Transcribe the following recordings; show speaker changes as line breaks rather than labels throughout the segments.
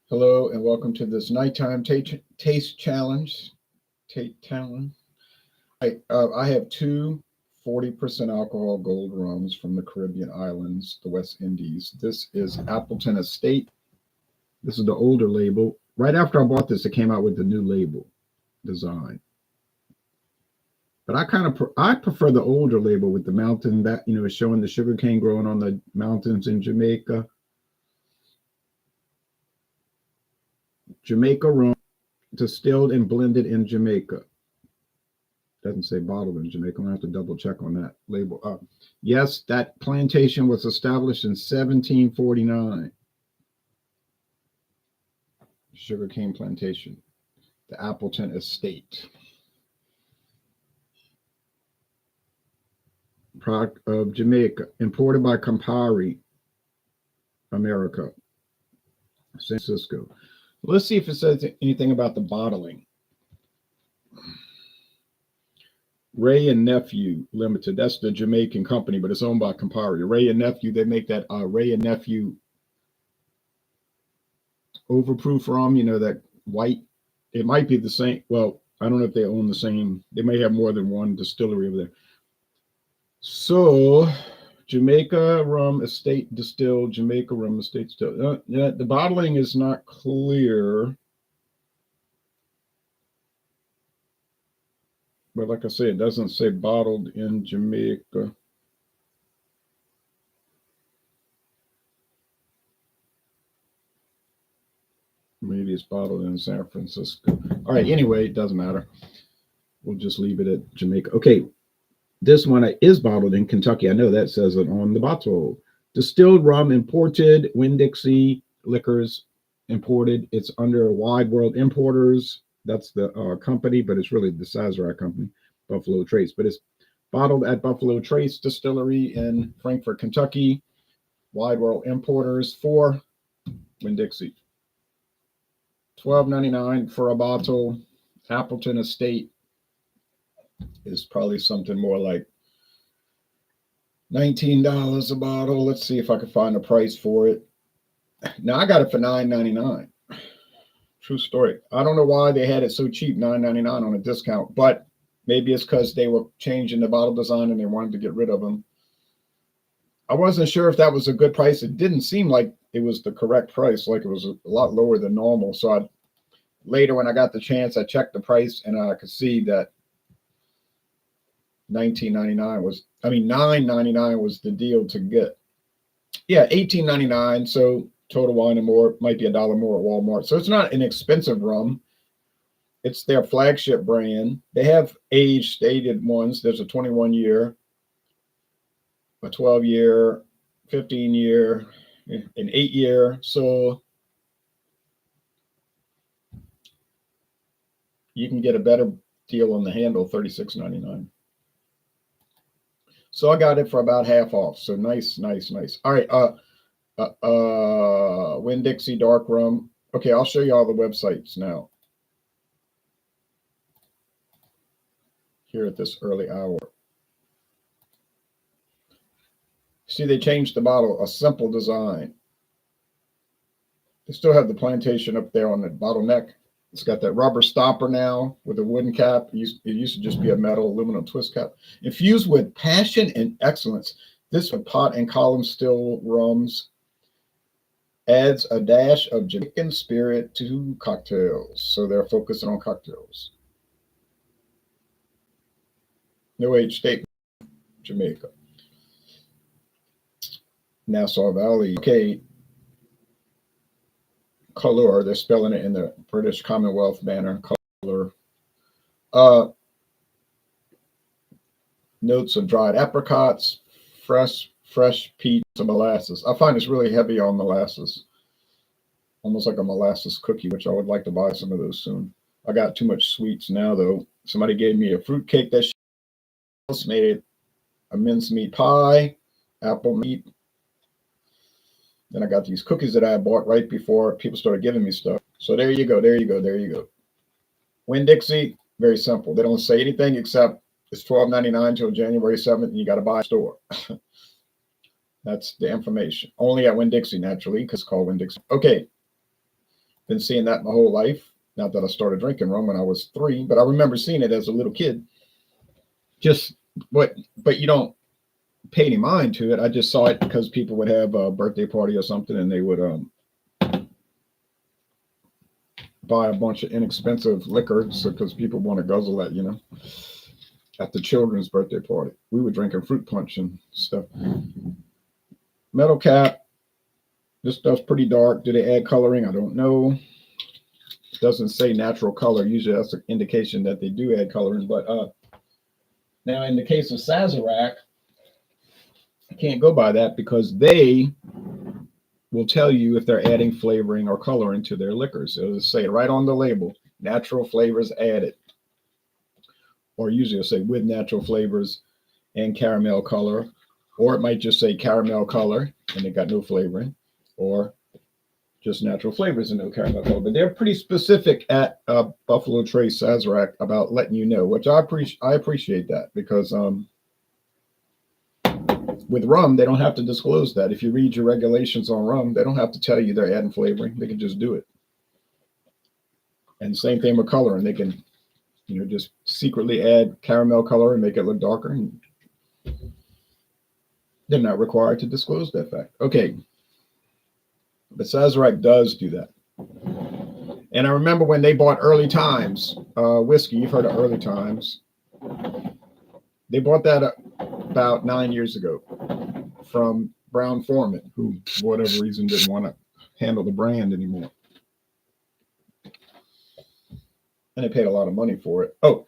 Hello and welcome to this nighttime taste challenge. Taste challenge. I have two 40% alcohol gold rums from the Caribbean islands, the West Indies. This is Appleton Estate. This is the older label. Right after I bought this, it came out with the new label design. But I prefer the older label with the mountain that is showing the sugar cane growing on the mountains in Jamaica. Jamaica rum, distilled and blended in Jamaica. Doesn't say bottled in Jamaica. I'm gonna have to double check on that label. Yes, that plantation was established in 1749. Sugarcane plantation, the Appleton Estate. Product of Jamaica, imported by Campari, America, San Francisco. Let's see if it says anything about the bottling. Ray and Nephew Limited. That's the Jamaican company, but it's owned by Campari. Ray and Nephew, they make that Ray and Nephew overproof rum, that white. It might be the same. Well, I don't know if they own the same. They may have more than one distillery over there. So, Jamaica rum estate distilled, Jamaica rum estate distilled. The bottling is not clear. But like I said, it doesn't say bottled in Jamaica. Maybe it's bottled in San Francisco. All right, anyway, it doesn't matter. We'll just leave it at Jamaica. Okay, this one is bottled in Kentucky. I know that says it on the bottle. Distilled rum imported, Winn-Dixie liquors imported. It's under Wide World Importers. That's the company, but it's really the Sazerac company, Buffalo Trace. But it's bottled at Buffalo Trace Distillery in Frankfort, Kentucky. Wide World Importers for Winn-Dixie. $12.99 for a bottle. Appleton Estate is probably something more like $19 a bottle. Let's see if I can find a price for it. Now I got it for $9.99. True story. I don't know why they had it so cheap, $9.99 on a discount, but maybe it's because they were changing the bottle design and they wanted to get rid of them. I wasn't sure if that was a good price. It didn't seem like it was the correct price, like it was a lot lower than normal. So later when I got the chance, I checked the price and I could see that $9.99 was the deal to get. Yeah, $18.99. So Total Wine and More might be $1 more at Walmart. So it's not an expensive rum. It's their flagship brand. They have age stated ones. There's a 21-year, a 12-year, 15-year, an 8-year. So you can get a better deal on the handle, $36.99. So I got it for about half off. So nice. All right. Winn-Dixie dark rum. Okay, I'll show you all the websites now. Here at this early hour. See, they changed the bottle, a simple design. They still have the plantation up there on the bottleneck. It's got that rubber stopper now with a wooden cap. It used to just be a metal aluminum twist cap. Infused with passion and excellence, this with pot and column still rums adds a dash of Jamaican spirit to cocktails. So they're focusing on cocktails. No age state, Jamaica. Nassau Valley. Okay. Color, they're spelling it in the British Commonwealth manner. Color. Notes of dried apricots, fresh peach, and molasses. I find it's really heavy on molasses. Almost like a molasses cookie, which I would like to buy some of those soon. I got too much sweets now, though. Somebody gave me a fruit cake that she made it a mincemeat pie, apple meat. Then I got these cookies that I bought right before people started giving me stuff. So there you go. Winn-Dixie, very simple. They don't say anything except it's $12.99 till January 7th, and you got to buy a store. That's the information. Only at Winn-Dixie, naturally, because it's called Winn-Dixie. Okay. been seeing that my whole life. Not that I started drinking rum when I was 3, but I remember seeing it as a little kid. Just but you don't pay any mind to it. I just saw it because people would have a birthday party or something, and they would buy a bunch of inexpensive liquor because people want to guzzle that, at the children's birthday party. We were drinking fruit punch and stuff. Metal cap. This stuff's pretty dark. Do they add coloring? I don't know. It doesn't say natural color. Usually that's an indication that they do add coloring. But now in the case of Sazerac, I can't go by that because they will tell you if they're adding flavoring or coloring to their liquors. It'll say right on the label, natural flavors added. Or usually it'll say with natural flavors and caramel color. Or it might just say caramel color and they got no flavoring. Or just natural flavors and no caramel color. But they're pretty specific at Buffalo Trace Sazerac about letting you know, which I appreciate that because with rum, they don't have to disclose that. If you read your regulations on rum, they don't have to tell you they're adding flavoring. They can just do it. And same thing with coloring. They can, just secretly add caramel color and make it look darker. And they're not required to disclose that fact. Okay. But Sazerac does do that. And I remember when they bought Early Times whiskey. You've heard of Early Times. They bought that about 9 years ago from Brown-Forman, who, for whatever reason, didn't want to handle the brand anymore. And they paid a lot of money for it. Oh,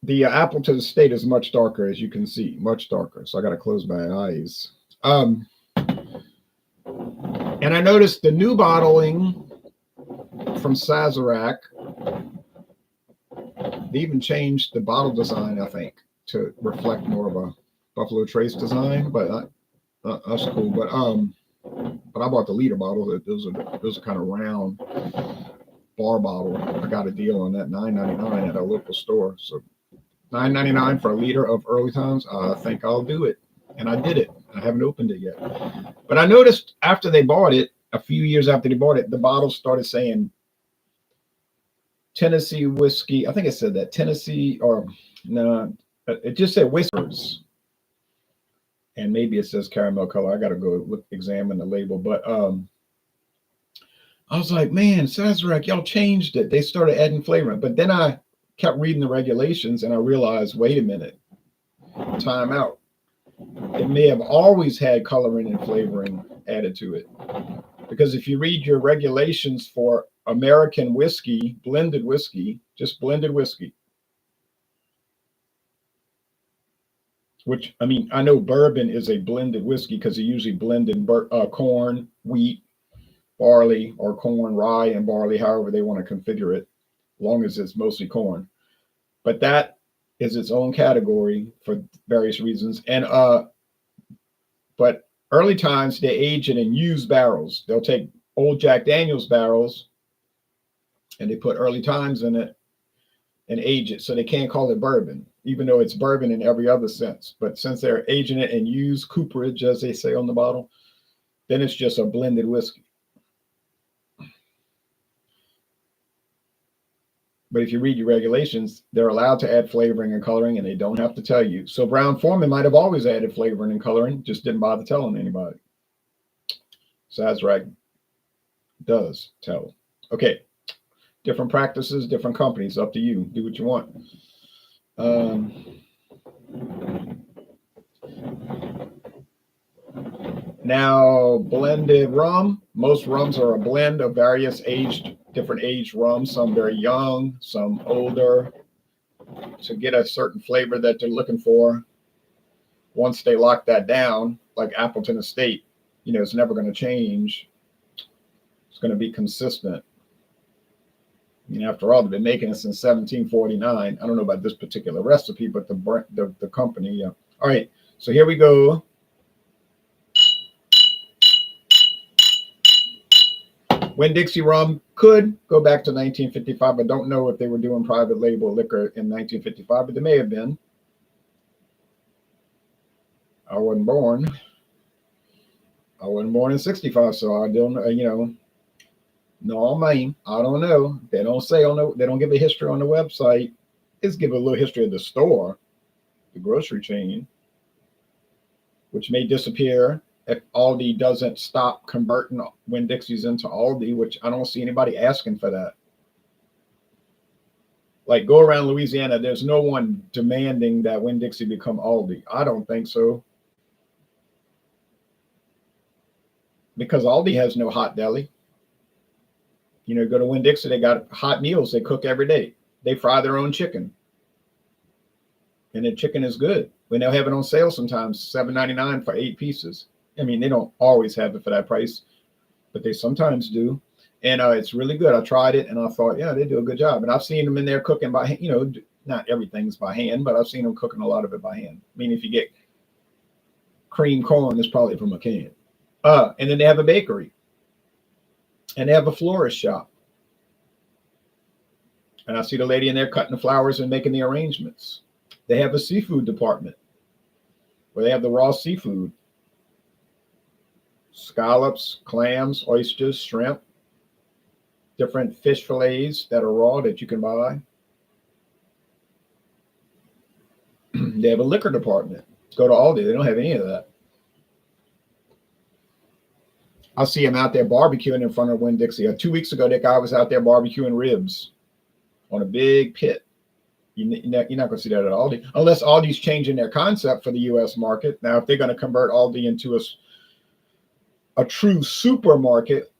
the Appleton Estate is much darker, as you can see, much darker. So I got to close my eyes. And I noticed the new bottling from Sazerac, they even changed the bottle design, I think, to reflect more of a Buffalo Trace design, but that's cool. But I bought the liter bottle. Those are kind of round bar bottle. I got a deal on that, $9.99 at a local store. So $9.99 for a liter of Early Times. I think I'll do it, and I did it. I haven't opened it yet, but I noticed after they bought it, a few years after they bought it, the bottle started saying Tennessee whiskey. I think it said that Tennessee, or no, it just said Whispers. And maybe it says caramel color. I got to go examine the label. But I was like, man, Sazerac, y'all changed it. They started adding flavor. But then I kept reading the regulations and I realized, wait a minute, time out. It may have always had coloring and flavoring added to it. Because if you read your regulations for American whiskey, blended whiskey, just blended whiskey, which, I mean, I know bourbon is a blended whiskey because you usually blend in corn, wheat, barley, or corn, rye, and barley, however they want to configure it, as long as it's mostly corn. But that is its own category for various reasons. And but Early Times, they age it in used barrels. They'll take old Jack Daniels barrels and they put Early Times in it and age it. So they can't call it bourbon, even though it's bourbon in every other sense. But since they're aging it in used cooperage, as they say on the bottle, then it's just a blended whiskey. But if you read your regulations, they're allowed to add flavoring and coloring, and they don't have to tell you. So Brown-Forman might have always added flavoring and coloring, just didn't bother telling anybody. Sazerac does tell. Okay, different practices, different companies, up to you. Do what you want. Now, blended rum. Most rums are a blend of various different aged rums, some very young, some older, to get a certain flavor that they're looking for. Once they lock that down, like Appleton Estate, it's never going to change. It's going to be consistent. I mean, after all, they've been making it since 1749. I don't know about this particular recipe, but the company, yeah. All right, so here we go. Winn-Dixie rum could go back to 1955. I don't know if they were doing private label liquor in 1955, but they may have been. I wasn't born. I wasn't born in 65, so I don't know, No, man, I don't know. They don't say on the, they don't give a history on the website. Just give a little history of the store, the grocery chain, which may disappear if Aldi doesn't stop converting Winn-Dixie's into Aldi, which I don't see anybody asking for that. Like, go around Louisiana, there's no one demanding that Winn-Dixie become Aldi. I don't think so. Because Aldi has no hot deli. You know, go to Winn-Dixie, they got hot meals they cook every day. They fry their own chicken. And the chicken is good. When they'll have it on sale sometimes, $7.99 for 8 pieces. I mean, they don't always have it for that price, but they sometimes do. And it's really good. I tried it and I thought, yeah, they do a good job. And I've seen them in there cooking by hand. You know, not everything's by hand, but I've seen them cooking a lot of it by hand. I mean, if you get cream corn, it's probably from a can. And then they have a bakery. And they have a florist shop. And I see the lady in there cutting the flowers and making the arrangements. They have a seafood department where they have the raw seafood. Scallops, clams, oysters, shrimp, different fish fillets that are raw that you can buy. They have a liquor department. Go to Aldi. They don't have any of that. I see him out there barbecuing in front of Winn-Dixie. 2 weeks ago, that guy was out there barbecuing ribs on a big pit. You're not going to see that at Aldi, unless Aldi's changing their concept for the U.S. market. Now, if they're going to convert Aldi into a true supermarket,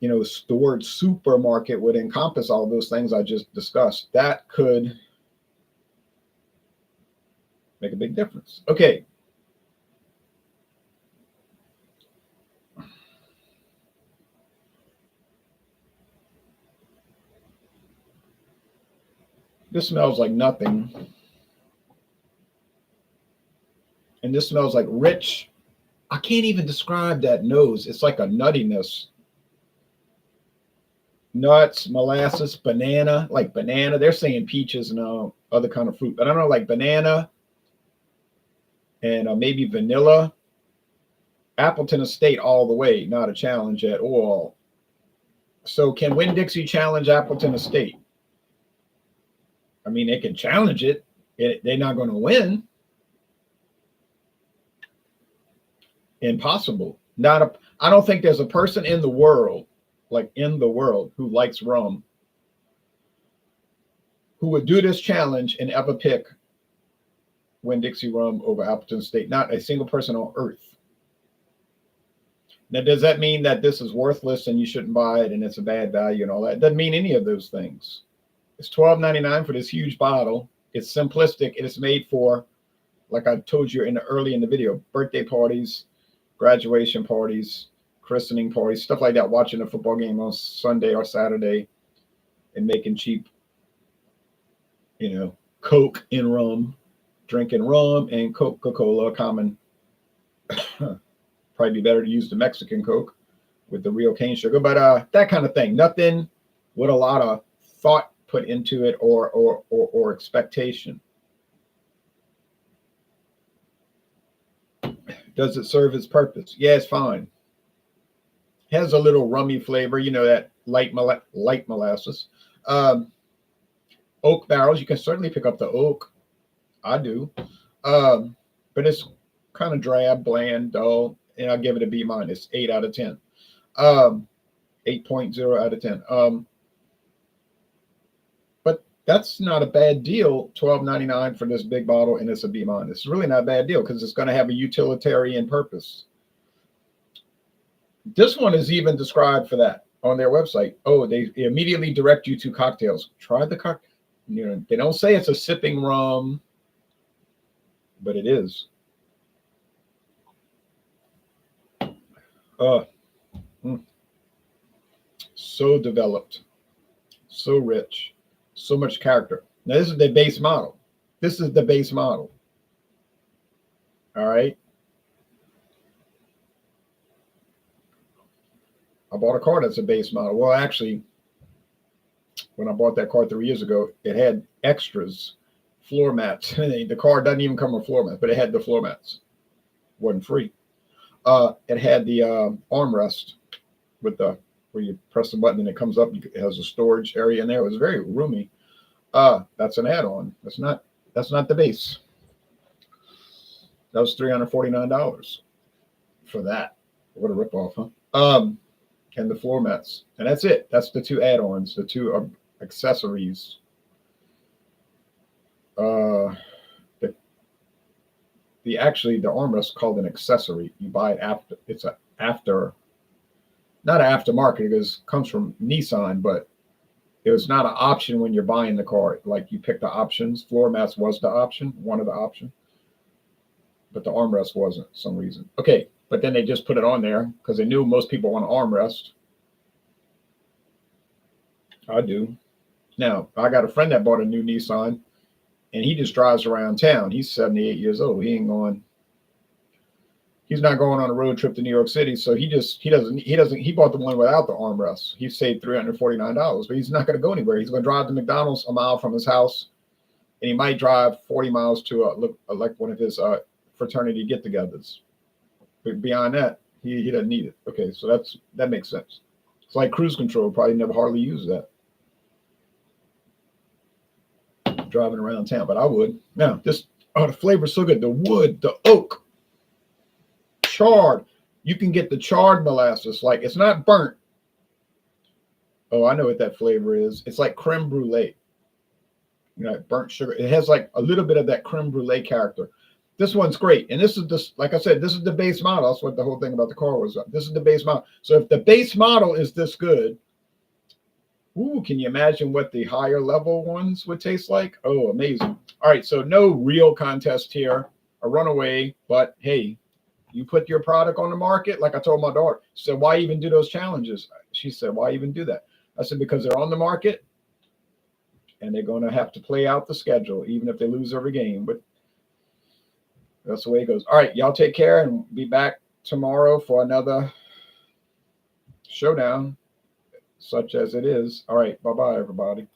you know, the word supermarket would encompass all those things I just discussed. That could make a big difference. Okay. This smells like nothing. And this smells like rich. I can't even describe that nose. It's like a nuttiness. Nuts, molasses, banana, like banana. They're saying peaches and other kind of fruit. But I don't know, like banana and maybe vanilla. Appleton Estate all the way. Not a challenge at all. So can Winn-Dixie challenge Appleton Estate? I mean, they can challenge it. They're not going to win. Impossible. I don't think there's a person in the world, like in the world, who likes rum, who would do this challenge and ever pick Winn-Dixie rum over Appleton Estate. Not a single person on earth. Now, does that mean that this is worthless and you shouldn't buy it and it's a bad value and all that? It doesn't mean any of those things. It's $12.99 for this huge bottle. It's simplistic. It is made for, like I told you early in the video, birthday parties, graduation parties, christening parties, stuff like that, watching a football game on Sunday or Saturday and making cheap, you know, Coke and rum, drinking rum and Coca-Cola, common. Probably be better to use the Mexican Coke with the real cane sugar, but that kind of thing. Nothing with a lot of thought put into it or expectation. Does it serve its purpose? Yeah, it's fine. Has a little rummy flavor, you know, that light molasses. Oak barrels, you can certainly pick up the oak. I do. But it's kind of drab, bland, dull, and I'll give it a B-, 8 out of 10. 8.0 out of 10. But that's not a bad deal. $12.99 for this big bottle, and it's a B-. It's really not a bad deal because it's going to have a utilitarian purpose. This one is even described for that on their website. Oh, they immediately direct you to cocktails. Try the cocktail. You know, they don't say it's a sipping rum, but it is. So developed, so rich, so much character. Now, this is the base model. This is the base model. All right. I bought a car that's a base model. Well, actually, when I bought that car 3 years ago, it had extras, floor mats. The car doesn't even come with floor mats, but it had the floor mats. Wasn't free. It had the armrest with the where you press the button and it comes up. It has a storage area in there. It was very roomy. That's an add-on. That's not the base. That was $349 for that. What a ripoff, huh? And the floor mats, and that's it. That's the two add-ons. The two accessories. The armrest called an accessory. You buy it after. It's a after, not an aftermarket because it comes from Nissan, but it was not an option when you're buying the car. Like you pick the options. Floor mats was the option, one of the options, but the armrest wasn't for some reason. Okay, but then they just put it on there because they knew most people want an armrest. I do. Now I got a friend that bought a new Nissan. And he just drives around town. He's 78 years old. He's not going on a road trip to New York City. So he bought the one without the armrest. He saved $349, but he's not going to go anywhere. He's going to drive to McDonald's a mile from his house. And he might drive 40 miles to like one of his fraternity get-togethers. But beyond that, he doesn't need it. Okay, so that makes sense. It's like cruise control. Probably never hardly use that. Driving around town, but I would. Now, the flavor's so good. The wood, the oak, charred. You can get the charred molasses. Like, it's not burnt. Oh, I know what that flavor is. It's like creme brulee. You know, burnt sugar. It has like a little bit of that creme brulee character. This one's great. And like I said, this is the base model. That's what the whole thing about the car was. This is the base model. So if the base model is this good, ooh, can you imagine what the higher level ones would taste like? Oh, amazing. All right, so no real contest here, a runaway, but hey, you put your product on the market, like I told my daughter. She said, why even do those challenges? She said, why even do that? I said, because they're on the market and they're going to have to play out the schedule, even if they lose every game. But that's the way it goes. All right, y'all take care and be back tomorrow for another showdown. Such as it is. All right. Bye-bye, everybody.